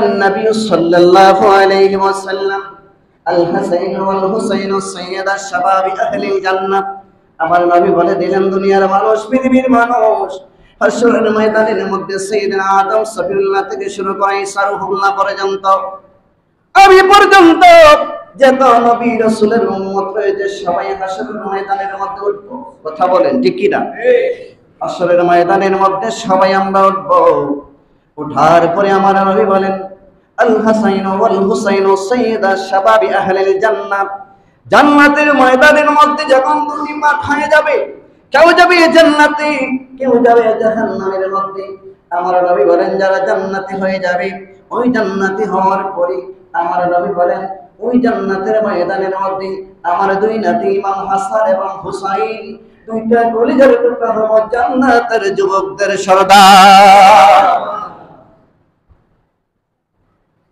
النبي صلى الله عليه وسلم الحسين والحسين سيدا الشباب أهل الجنة আমার নবী বলে দিলেন দুনিয়ার মানুষ পৃথিবীর মানুষ হাসরের ময়দানের মধ্যে সাইয়েদনা আদম সফিউল্লাহ থেকে শুরু করে ঈসা রূহুল্লাহ পর্যন্ত আমি পর্যন্ত যত নবী রাসূলের উম্মত রয়েছে সবাই হাসরের ময়দানের মধ্যে উঠবো কথা বলেন ঠিক কি না হাসরের ময়দানের মধ্যে সবাই আমরা উঠবো উঠার পরে আমার নবী বলেন আল হাসাইন ওয়াল হুসাইন সাইয়্যিদা শাবাবি আহলিল জান্নাহ জান্নাতের ময়দানের মধ্যে যখন দুটি পা হয়ে যাবে কেউ যাবে জান্নাতে কেউ যাবে জাহান্নামের মধ্যে আমার নবী বলেন যারা জান্নাতি হয়ে যাবে ওই জান্নাতি হওয়ার পরে আমার নবী বলেন ওই জান্নাতের ময়দানের মধ্যে আমার দুই নাতি ইমাম হাসান এবং হুসাইন দুইটা কলিজার টুকরা হলো জান্নাতের যুবকদের সরদার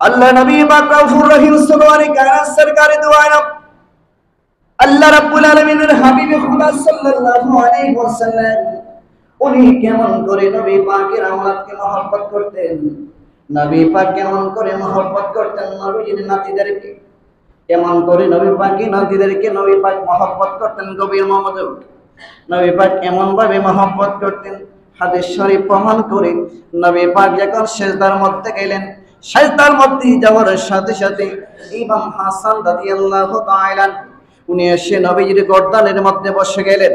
আল্লাহ নবী পাক রউফুর রহিম সুবহানাহু কায়নাত সরকারে দু আলম আল্লাহ রাব্বুল আলামিনের হাবিব খুদা সাল্লাল্লাহু আলাইহি ওয়াসাল্লাম উনি কেমন করে নবী পাকের আমলাতকে মহব্বত করতেন নবী পাক কেমন করে মহব্বত করতেন নবীর নাতিদেরকে কেমন করে নবী পাকের নাতিদেরকে নবী পাক মহব্বত করতেন গভীর মনোযোগ নবী পাক এমন ভাবে মহব্বত করতেন হাদিস শরীফ প্রমাণ করে নবী পাক যখন সিজদার মধ্যে গেলেন সিজদার মধ্যে যাওয়ার সাথে সাথে ইমাম হাসান রাদিয়াল্লাহু তাআলা উনি এসে নবীজির গর্দানের মধ্যে বসে গেলেন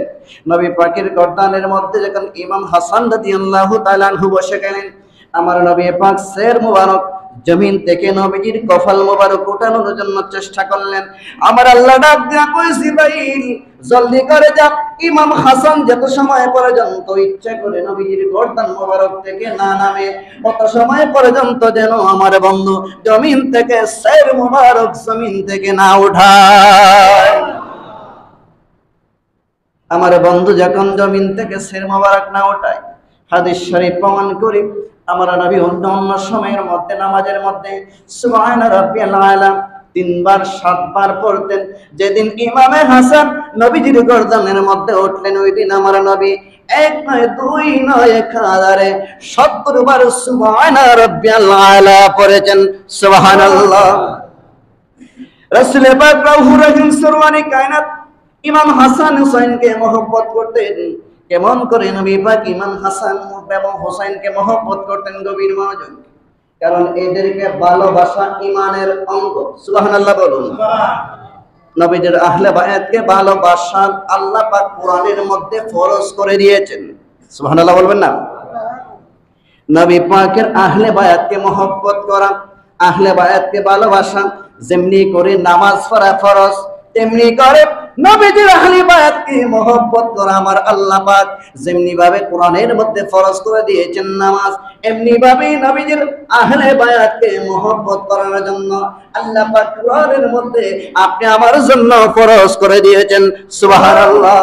নবী পাকের গর্দানের মধ্যে যখন ইমাম হাসান রাদিয়াল্লাহু তাআলা আনহু বসে গেলেন আমার নবী পাক সের মুবারক জমিন থেকে নবীজির কফল মুবারক উঠানোর জন্য চেষ্টা করলেন আমার আল্লাহ ডাক দিয়া কই জিবরাইল জলদি করে যা ইমাম হাসান যত সময় পর্যন্ত ইচ্ছা করে নবীজির গর্দান মুবারক থেকে না নামে তত সময় পর্যন্ত যেন আমার বন্ধু জমিন থেকে সের মুবারক জমিন থেকে না উঠায় আমার বন্ধু যখন জমিন থেকে সের মুবারক না উঠায় হাদিস শরীফ প্রমাণ করি আমার নবী অন্য সময়ের মধ্যে নামাজের মধ্যে সুবহানা রাব্বিয়াল আলা 3 বার 7 বার পড়তেন যেদিন ইমামে হাসান নবীজির গর্দানের মধ্যে উঠলেন ওই দিন আমার নবী 1 নয় 2 নয় 1070 বার সুবহানা রাব্বিয়াল আলা পড়েছেন সুবহানাল্লাহ রাসূল পাক রউফুর রহিম সুরওয়ানি কায়নাত ইমাম হাসান হুসাইনকে মহব্বত করতেন কেমন করে নবী পাক ইমাম হাসান এবং হুসাইনকে মহব্বত করতেন গভীর মনোযোগ কারণ এদেরকে ভালোবাসা ঈমানের অঙ্গ সুবহানাল্লাহ বলুন নবীদের আহলে বায়াতকে ভালোবাসা আল্লাহ পাক কোরআনের মধ্যে ফরজ করে দিয়েছেন সুবহানাল্লাহ বলবেন না নবী পাকের আহলে বায়াতকে মহব্বত করা আহলে বায়াতকে ভালোবাসা যেমনি করে নামাজ পড়া ফরজ তেমনি করে নবীজির আহলে বায়াতকে মহব্বত করা আমার আল্লাহ পাক যেমনি ভাবে কোরআনের মধ্যে ফরজ করে দিয়েছেন নামাজ এমনি ভাবে নবীজির আহলে বায়াতকে মহব্বত করার জন্য আল্লাহ পাক কোরআনের মধ্যে আপনি আমার জন্য ফরজ করে দিয়েছেন সুবহানাল্লাহ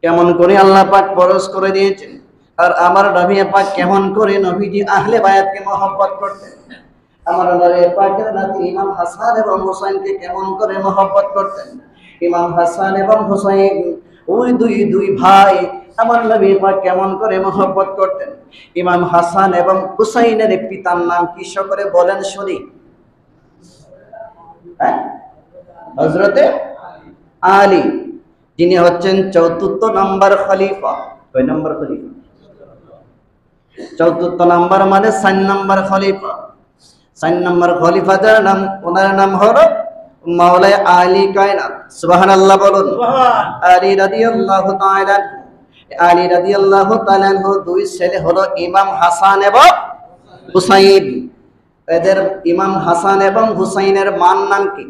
কেমন করে আল্লাহ পাক ফরজ করে দিয়েছেন আর আমার নবী পাক কেমন করে নবীজি আহলে বায়াতকে মহব্বত করতেন আমার নবী পাকের নাতি ইমাম হাসান এবং হুসাইনকে কেমন করে মহব্বত করতেন ইমাম হাসান এবং হুসাইন ওই দুই ভাই আমার নবী পাক কেমন করে মহব্বত করতেন ইমাম হাসান এবং হুসাইনের পিতার নাম কি সকলে বলেন শুনি হযরতে আলী যিনি হচ্ছেন ৪র্থ নম্বর খলিফা কয় নম্বর খলিফা ৪র্থ নম্বর মানে ৪ নম্বর খলিফা ৪ নম্বর খলিফাদের নাম ওনার নাম হলো মাওলানা আলী কায়নাত সুবহানাল্লাহ বলুন আলী রাদিয়াল্লাহু তাআলা আলী রাদিয়াল্লাহু তাআলা দুই ছেলে হলো ইমাম হাসান এবং হুসাইন এদের ইমাম হাসান এবং হুসাইনের মার নাম কি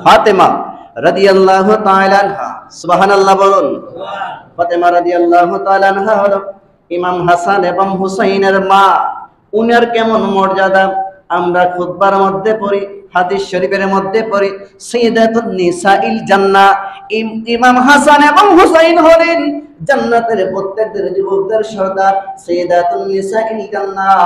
ফাতেমা রাদিয়াল্লাহু তাআলা আনহা সুবহানাল্লাহ বলুন ফাতেমা রাদিয়াল্লাহু তাআলা আনহা হলো ইমাম হাসান এবং হুসাইনের মা উনার কেমন মর্যাদা আমরা খুতবার মধ্যে পড়ি হাদিস শরীফের মধ্যে পড়ি সাইয়্যিদাতুন নিসাইল জান্নাহ ইমাম হাসান এবং হুসাইন হলেন জান্নাতের প্রত্যেকদের যুবকদের সর্দার সাইয়্যিদাতুন নিসাইল জান্নাহ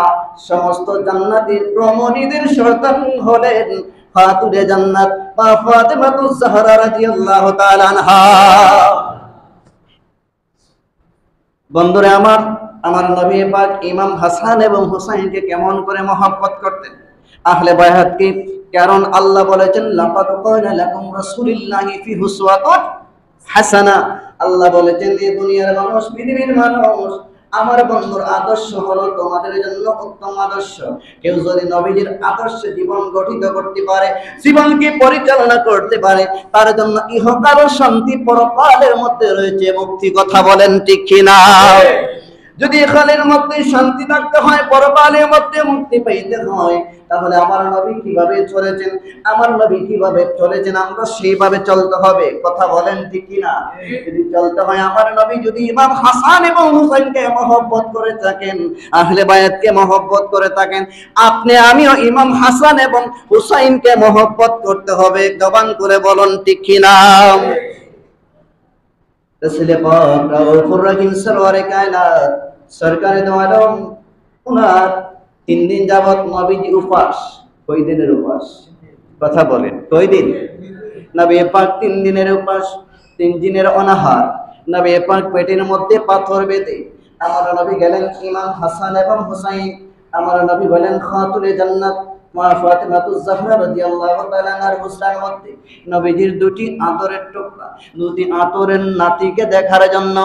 সমস্ত জান্নাতের রমণীদের সর্দার হলেন ফাতুরে জান্নাত বা ফাতেমাতুজ জাহরা রাদিয়াল্লাহু তাআলা আনহা বন্ধুরা আমার আমার নবী পাক ইমাম হাসান এবং হুসাইনকে কেমন করে মহব্বত করতেন। আহলে বায়াত কি, কারণ আল্লাহ বলেছেন লাকাদ কানা লাকুম রাসূলুল্লাহি ফি উসওয়াতুন হাসানা। আল্লাহ বলেছেন এই দুনিয়ার মানুষ, পৃথিবীর মানুষ, আমার বন্ধুর আদর্শ হলো তোমাদের জন্য উত্তম আদর্শ। কেউ যদি নবীজির আদর্শে জীবন গঠিত করতে পারে, জীবনকে পরিচালনা করতে পারে, তার জন্য ইহকাল শান্তি, পরকালের মধ্যে রয়েছে মুক্তি। কথা বলেন ঠিক কিনা? যদি এখানের মধ্যে শান্তি থাকতে হয়, পরকালের মধ্যে মুক্তি পেতে হয়, তাহলে আমার নবী কিভাবে চলেছেন, আমার নবী কিভাবে চলেছেন, আমরা সেইভাবে চলতে হবে। কথা বলেন ঠিক কিনা? যদি চলতে হয়, আমার নবী যদি ইমাম হাসান এবং হুসাইনকে মহব্বত করে থাকেন, আহলে বায়াতকে মহব্বত করে থাকেন, আপনি আমিও ইমাম হাসান এবং হুসাইনকে মহব্বত করতে হবে। জবান করে বলুন ঠিক কিনা? রাসূল পাক রাউফুর রহিম সরওয়ারে কায়নাত সরকারে দো আলম, উনার 3 দিন যাবত নবীজি উপাস। কয় দিনের উপাস? কথা বলেন, কয় দিন? নবী পাক 3 দিনের উপাস, 3 দিনের অনাহার। নবী পাক পেটের মধ্যে পাথর বেঁধে আমার নবী গেলেন ইমাম হাসান এবং হুসাইন। আমার নবী বলেন খাতুনে জান্নাত মা ফাতিমাতুজ জাহরা রাদিয়াল্লাহু তাআলা আনহার হুসরার মধ্যে নবীজির 2টি আদরের টুকরা, 2টি আদরের নাতিকে দেখার জন্য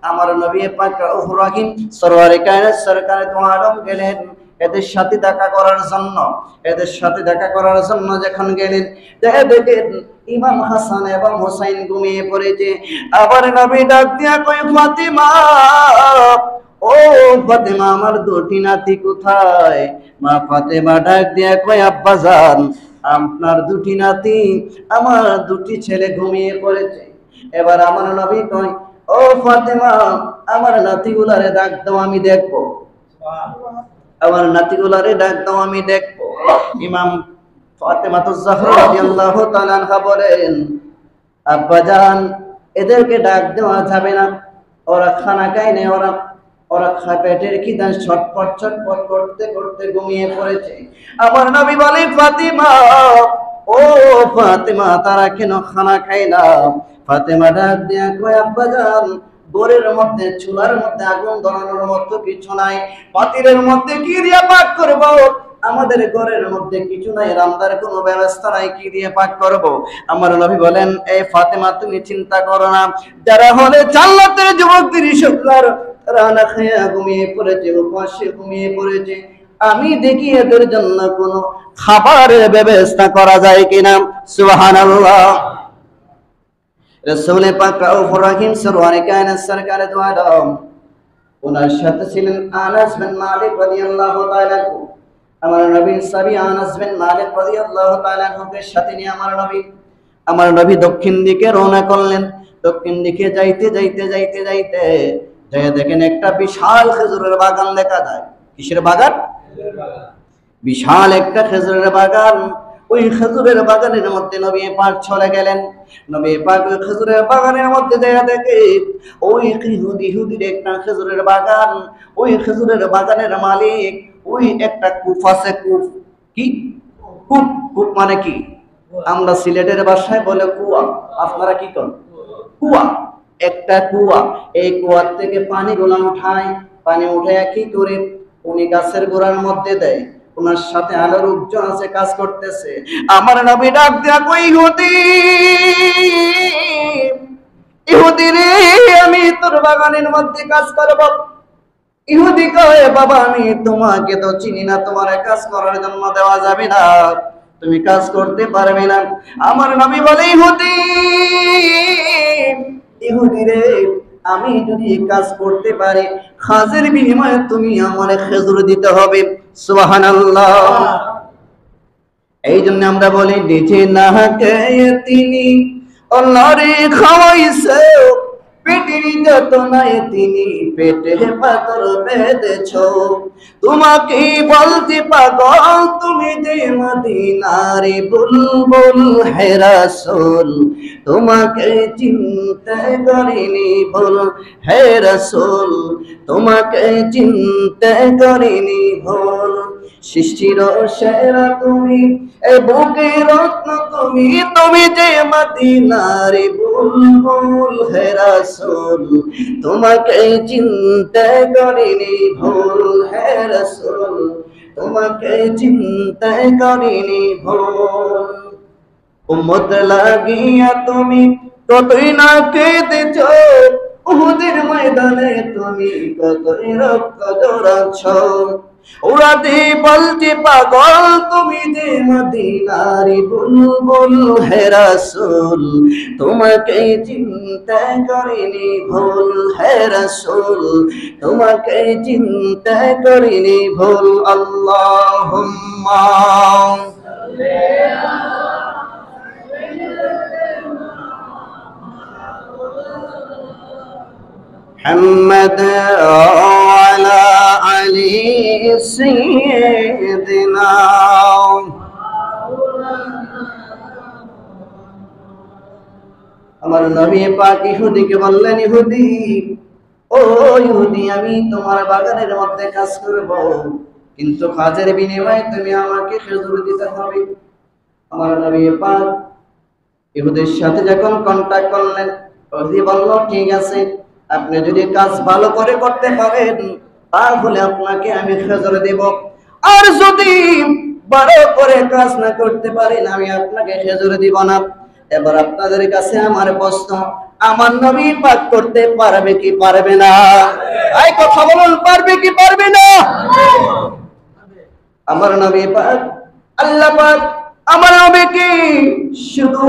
আমার নবী পাক রাউফুর রহিম সরওয়ারে কায়নাত সরকারে দো আলম গেলেন এদের সাথে দেখা করার জন্য। এদের সাথে দেখা করার জন্য যখন গেলেন, দেখেন ইমাম হাসান এবং হুসাইন ঘুমিয়ে পড়েছে। আবার নবী ডাক দিয়া কই, ফাতিমা, ও ফাতিমা, আমার 2টি নাতি কোথায়? মা ফাতিমা ডাক দিয়া কই, আব্বাজান, আপনার 2টি নাতি, আমার 2টি ছেলে ঘুমিয়ে পড়েছে। এবার আমার নবী কই, ও ফাতিমা, আমার নাতিগুলারে ডাক দাও, আমি দেখবো। আমার নাতিগুলারে ডাক দাও, আমি দেখবো। ইমাম ফাতিমাতুজ জাহরা রাদিয়াল্লাহু তাআলা আনহা বলেন, আব্বাজান, এদেরকে ডাক দেওয়া যাবে না, ওরা খানা খায় না, ওরা পেটের খিদে ছটফট ছটফট করতে করতে ঘুমিয়ে পড়েছে। আমার নবী বলে, ফাতিমা, ও ফাতিমা, তারা কেন খানা খায় না? ফাতিমা ডাক দিয়া কয়, আব্বাজান, ঘরের মধ্যে চুলার মধ্যে আগুন ধরানোর মতো কিছু নাই, পাতিলের মধ্যে কি দিয়ে পাক করব? আমাদের ঘরের মধ্যে কিছু নাই, রান্নার কোনো ব্যবস্থা নাই, কি দিয়ে পাক করব? আমার নবী বলেন, এই ফাতেমা, তুমি চিন্তা করো না, যারা হলে জান্নাতের যুবকদের সরদার, তারা না খেয়ে ঘুমিয়ে পড়েছে, উপাসে ঘুমিয়ে পড়েছে, আমি দেখি এদের জন্য কোনো খাবারের ব্যবস্থা করা যায় কিনা। সুবহানাল্লাহ। রাসূল পাক রাউফুর রহিম সরওয়ারে কায়নাত সরকারে দো আলম, ওনার সাথে ছিলেন আনাস বিন মালিক রাদিয়াল্লাহু তাআলা। আমার নবীর সাহাবী আনাস বিন মালিক রাদিয়াল্লাহু তাআলা এর সাথে নিয়ে আমার নবী দক্ষিণ দিকে রওনা করলেন। দক্ষিণ দিকে যাইতে যাইতে যাইতে যাইতে যায় দেখেন একটা বিশাল খেজুরের বাগান দেখা যায়। কিসের বাগান? বিশাল একটা খেজুরের বাগান। ওই খেজুরের বাগানের মধ্যে নবী পাক চলে গেলেন। নবী পাক ওই খেজুরের বাগানের মধ্যে যায় দেখে ওই ইহুদির একটা খেজুরের বাগান। ওই খেজুরের বাগানের মালিক ওই একটা কূপ আছে। কূপ কি? কূপ। কূপ মানে কি? আমরা সিলেটের ভাষায় বলে কুয়া, আপনারা কি করেন? কুয়া। একটা কুয়া। এই কুয়ার থেকে পানি গুলা উঠায়। পানি উঠায় কি করে? উনি গাছের গোড়ার মধ্যে দেয়। ওনার সাথে আলোর লোকজন আছে, কাজ করতেছে। আমার নবী ডাক দেয়া কই, ইহুদি রে, আমি তোর বাগানের মধ্যে কাজ করব। ইহুদি কয়, বাবা, আমি তোমাকে তো চিনি না, তোমার কাজ করার জন্য দেওয়া যাবে না, তুমি কাজ করতে পারবে না। আমার নবী বলে, ইহুদি রে, আমি যদি কাজ করতে পারি, কাজের বিনিময়ে তুমি আমারে খেজুর দিতে হবে। সুবহানাল্লাহ। এই জন্য আমরা বলি, নিজে না খেয়ে তিনি অন্যরে খাওয়াইছে, পেটের যতনায় তিনি পেটে পাথর বেঁধেছ। তোমাকে বলতে পাগল, তুমি যে মদিনার বুলবুল হে রাসূল, তোমাকে চিনতে করিনি ভুল হে রাসূল, তোমাকে চিনতে করিনি ভুল। সৃষ্টির সেরা তুমি, এ বুকে রত্ন তুমি যে মদিনার বুলবুল হে রাসূল, তোমাকে চিনতে করিনি ভুল হে রাসূল, তোমাকে চিনতে করিনি ভুল। উম্মত লাগিয়া তুমি কতই না কেঁদেছ, উহুদের ময়দানে তুমি কতই রক্ত ঝরাছ। ওরাতে বলছে পাগল তুমি যে মদিনার বুলবুল হে রাসূল, তোমাকে চিনতে করিনি ভুল হে রাসূল, তোমাকে চিনতে করিনি ভুল। আল্লাহুম্মা محمد وعلى علي سيدنا। আমার নবী পাক ইহুদিকে বললেন, ইহুদি ও ইহুদি, আমি তোমার বাগানের মধ্যে কাজ করব, কিন্তু কাজের বিনিময়ে তুমি আমাকে খেজুর দিতে হবে। আমার নবী পাক ইহুদির সাথে যখন কন্টাক্ট করলেন, ইহুদি বলল ঠিক আছে, আপনি যদি কাজ ভালো করে করতে পারেন তাহলে আপনাকে আমি খেজুর দেব, আর যদি ভালো করে কাজ না করতে পারেন আমি আপনাকে খেজুর দিব না। এবার আপনাদের কাছে আমার প্রশ্ন, আমার নবী পাক করতে পারবে কি পারবে না? এই কথা বলুন, পারবে কি পারবে না? আমার নবী পাক, আল্লাহ পাক আমার নবীকে শুধু